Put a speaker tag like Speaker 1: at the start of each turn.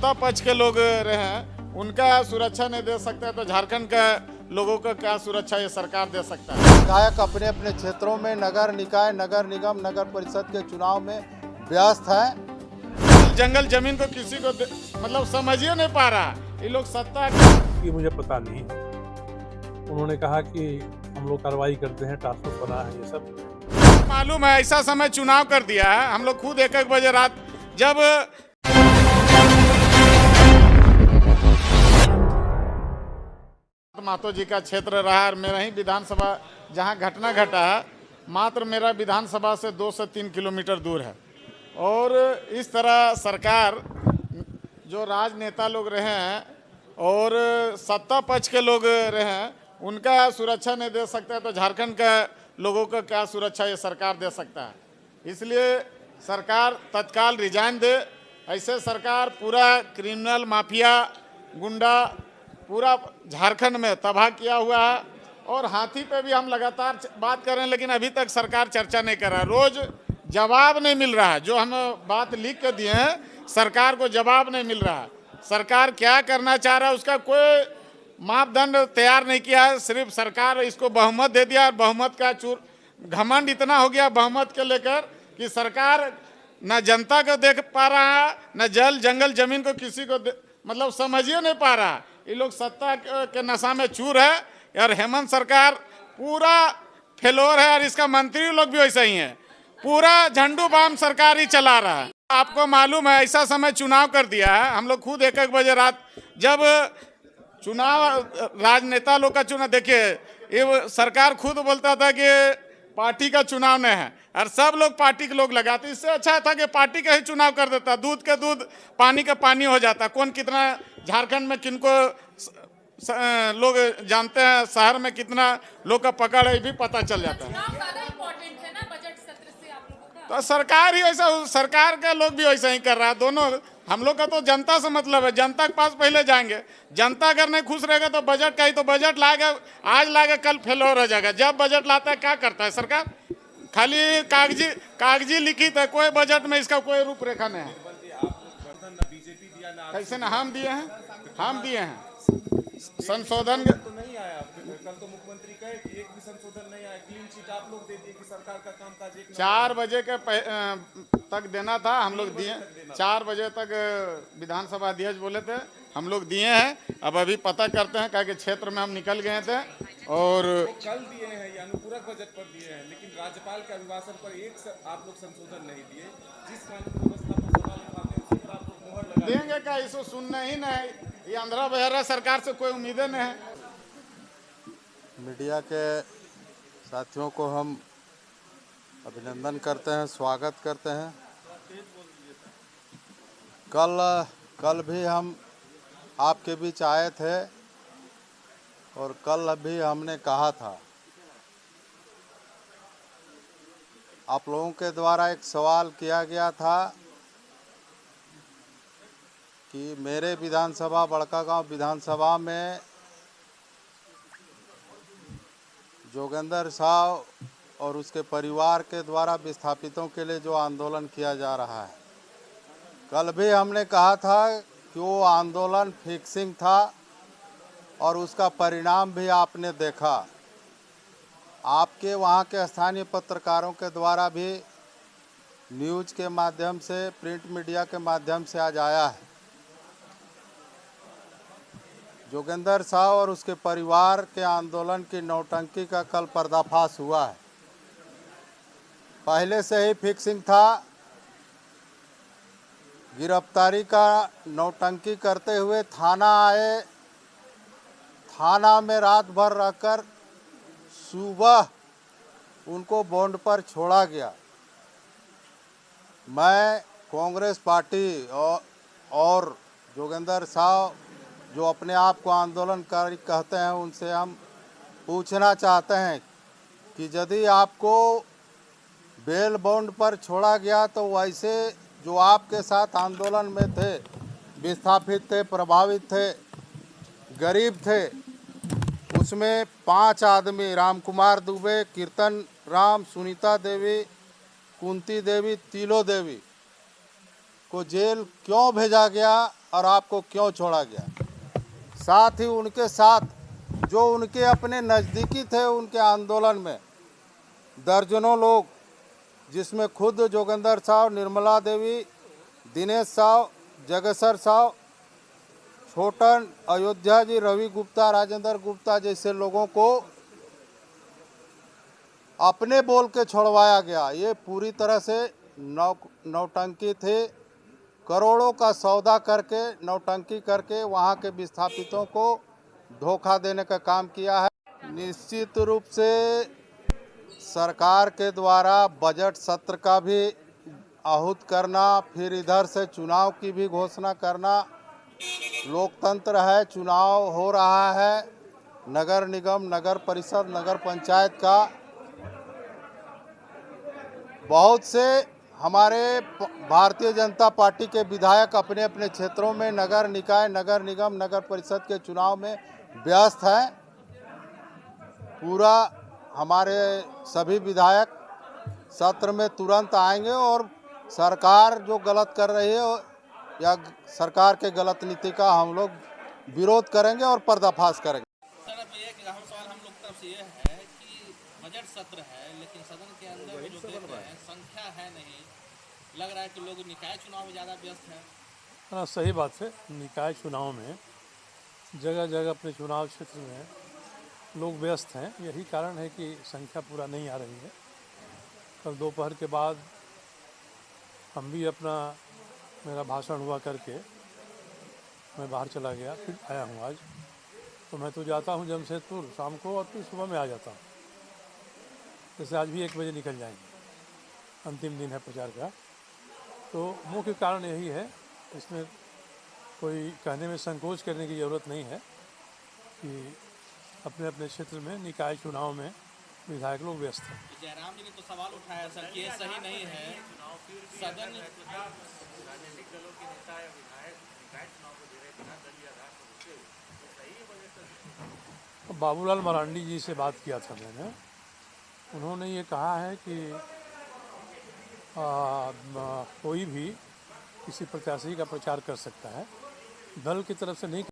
Speaker 1: सत्ता पक्ष के लोग रहे हैं उनका सुरक्षा नहीं दे सकता है तो झारखंड का लोगों का क्या सुरक्षा ये सरकार दे सकता है।
Speaker 2: विधायक अपने अपने क्षेत्रों में नगर निकाय, नगर निगम, नगर परिषद के चुनाव में व्यस्त हैं।
Speaker 1: जंगल जमीन को किसी को मतलब समझ ही नहीं पा रहा ये लोग सत्ता
Speaker 3: ये मुझे पता नहीं। उन्होंने कहा कि हम लोग कार्रवाई करते हैं, टास्क फोर्स बना है, ये सब
Speaker 1: मालूम है। ऐसा समय चुनाव कर दिया है, हम लोग खुद 1-1 बजे रात जब मातो जी का क्षेत्र रहा और मेरा ही विधानसभा जहां घटना घटा है मात्र मेरा विधानसभा से 2 से 3 किलोमीटर दूर है। और इस तरह सरकार जो राजनेता लोग रहे हैं और सत्ता पक्ष के लोग रहे हैं उनका सुरक्षा नहीं दे सकता है तो झारखंड का लोगों का क्या सुरक्षा ये सरकार दे सकता है। इसलिए सरकार तत्काल रिजाइन दे। ऐसे सरकार पूरा क्रिमिनल माफिया गुंडा पूरा झारखंड में तबाह किया हुआ है। और हाथी पे भी हम लगातार बात कर रहे हैं लेकिन अभी तक सरकार चर्चा नहीं कर रहा है। रोज जवाब नहीं मिल रहा है, जो हम बात लिख के दिए हैं सरकार को जवाब नहीं मिल रहा है। सरकार क्या करना चाह रहा है उसका कोई मापदंड तैयार नहीं किया है। सिर्फ सरकार इसको बहुमत दे दिया और बहुमत का घमंड इतना हो गया बहुमत के लेकर कि सरकार न जनता को देख पा रहा है न जल जंगल जमीन को किसी को मतलब समझ ही नहीं पा रहा। ये लोग सत्ता के नशा में चूर है और हेमंत सरकार पूरा फेलोर है और इसका मंत्री लोग भी वैसे ही हैं। पूरा झंडू बाम सरकार ही चला रहा है। आपको मालूम है ऐसा समय चुनाव कर दिया है, हम लोग खुद 1-1 बजे रात जब चुनाव राजनेता लोग का चुनाव देखिए ये सरकार खुद बोलता था कि पार्टी का चुनाव नहीं है और सब लोग पार्टी के लोग लगाते। इससे अच्छा था कि पार्टी का ही चुनाव कर देता, दूध के दूध पानी का पानी हो जाता। कौन कितना झारखंड में किनको लोग जानते हैं, शहर में कितना लोग का पकड़ है भी पता चल जाता है। तो सरकार ही वैसा, सरकार के लोग भी वैसा ही कर रहा है। दोनों हम लोग का तो जनता से मतलब है, जनता के पास पहले जाएंगे। जनता अगर नहीं खुश रहेगा तो बजट का ही तो बजट लाएगा, आज लाएगा कल फेल हो जाएगा। जब बजट लाता है क्या करता है सरकार, खाली कागजी लिखित है, कोई बजट में इसका कोई रूपरेखा नहीं है। कैसे ना हम दिए हैं संशोधन
Speaker 4: तो नहीं आया। कल तो मुख्यमंत्री कहे कि एक भी संशोधन नहीं आया, क्लीन चिट आप लोग दे दिए कि सरकार का कामकाज
Speaker 1: 4 बजे के तक देना था, हम लोग दिए। 4 बजे तक विधानसभा अध्यक्ष बोले थे, हम लोग दिए हैं। अब अभी पता करते हैं क्या कि क्षेत्र में हम निकल गए थे और
Speaker 4: कल दिए हैं या अनुपूरक बजट पर दिए हैं, लेकिन राज्यपाल के अभिभाषण पर आप लोग संशोधन नहीं दिए। जिस कानून व्यवस्था पर सवाल उठाते हैं उस पर आप लोग मोहर लगा
Speaker 1: देंगे क्या, इसको सुनना ही नहीं। ये अंधेरा बहरा सरकार से कोई उम्मीदें नहीं है।
Speaker 2: मीडिया के साथियों को हम अभिनंदन करते हैं, स्वागत करते हैं। कल भी हम आपके बीच आए थे और कल भी हमने कहा था, आप लोगों के द्वारा एक सवाल किया गया था कि मेरे विधानसभा बड़कागांव विधानसभा में जोगेंद्र साव और उसके परिवार के द्वारा विस्थापितों के लिए जो आंदोलन किया जा रहा है, कल भी हमने कहा था कि वो आंदोलन फिक्सिंग था और उसका परिणाम भी आपने देखा। आपके वहाँ के स्थानीय पत्रकारों के द्वारा भी न्यूज़ के माध्यम से, प्रिंट मीडिया के माध्यम से आज आया है। जोगेंद्र साव और उसके परिवार के आंदोलन की नौटंकी का कल पर्दाफाश हुआ है। पहले से ही फिक्सिंग था, गिरफ्तारी का नौटंकी करते हुए थाना आए, थाना में रात भर रहकर सुबह उनको बॉन्ड पर छोड़ा गया। मैं कांग्रेस पार्टी और जोगेंद्र साव जो अपने आप को आंदोलनकारी कहते हैं उनसे हम पूछना चाहते हैं कि यदि आपको बेल बॉन्ड पर छोड़ा गया तो वैसे जो आपके साथ आंदोलन में थे, विस्थापित थे, प्रभावित थे, गरीब थे, उसमें 5 आदमी राम कुमार दुबे, कीर्तन राम, सुनीता देवी, कुंती देवी, तीलो देवी को जेल क्यों भेजा गया और आपको क्यों छोड़ा गया। साथ ही उनके साथ जो उनके अपने नज़दीकी थे उनके आंदोलन में दर्जनों लोग, जिसमें खुद जोगेंद्र साहब, निर्मला देवी, दिनेश साहब, जगेश्वर साहब, छोटन, अयोध्या जी, रवि गुप्ता, राजेंद्र गुप्ता जैसे लोगों को अपने बोल के छोड़वाया गया। ये पूरी तरह से नौटंकी थे। करोड़ों का सौदा करके, नौटंकी करके वहाँ के विस्थापितों को धोखा देने का काम किया है। निश्चित रूप से सरकार के द्वारा बजट सत्र का भी आहूत करना, फिर इधर से चुनाव की भी घोषणा करना, लोकतंत्र है, चुनाव हो रहा है, नगर निगम, नगर परिषद, नगर पंचायत का। बहुत से हमारे भारतीय जनता पार्टी के विधायक अपने अपने क्षेत्रों में नगर निकाय, नगर निगम, नगर परिषद के चुनाव में व्यस्त हैं। पूरा हमारे सभी विधायक सत्र में तुरंत आएंगे और सरकार जो गलत कर रही है या सरकार के गलत नीति का हम लोग विरोध करेंगे और पर्दाफाश करेंगे।
Speaker 5: सर, अब एक अहम सवाल हम लोग तरफ से ये है कि बजट सत्र है, लेकिन सदन के अंदर जो देख रहे हैं संख्या है नहीं, लग रहा है कि लोग निकाय चुनाव में ज़्यादा व्यस्त हैं।
Speaker 3: हाँ, सही बात है। निकाय चुनाव में जगह जगह अपने चुनाव क्षेत्र में लोग व्यस्त हैं। यही कारण है कि संख्या पूरा नहीं आ रही है। कल दोपहर के बाद हम भी मेरा भाषण हुआ करके मैं बाहर चला गया, फिर आया हूँ आज। तो मैं तो जाता हूँ जमशेदपुर शाम को और फिर सुबह में आ जाता हूँ। जैसे आज भी 1 बजे निकल जाएंगे, अंतिम दिन है प्रचार का। तो मुख्य कारण यही है, इसमें कोई कहने में संकोच करने की ज़रूरत नहीं है कि अपने अपने क्षेत्र में निकाय चुनाव में विधायक लोग व्यस्त हैं।
Speaker 5: जयराम जी ने तो सवाल उठाया सर कि ये सही नहीं है सदन
Speaker 6: राजनीतिक दलों के नेता या विधायक निकाय चुनाव को दे रहे बिना दलीय आधार पर, उससे सही है बजट।
Speaker 3: बाबूलाल मरांडी जी से बात किया था मैंने। उन्होंने ये कहा है कि कोई भी किसी प्रत्याशी का प्रचार कर सकता है, दल की तरफ से नहीं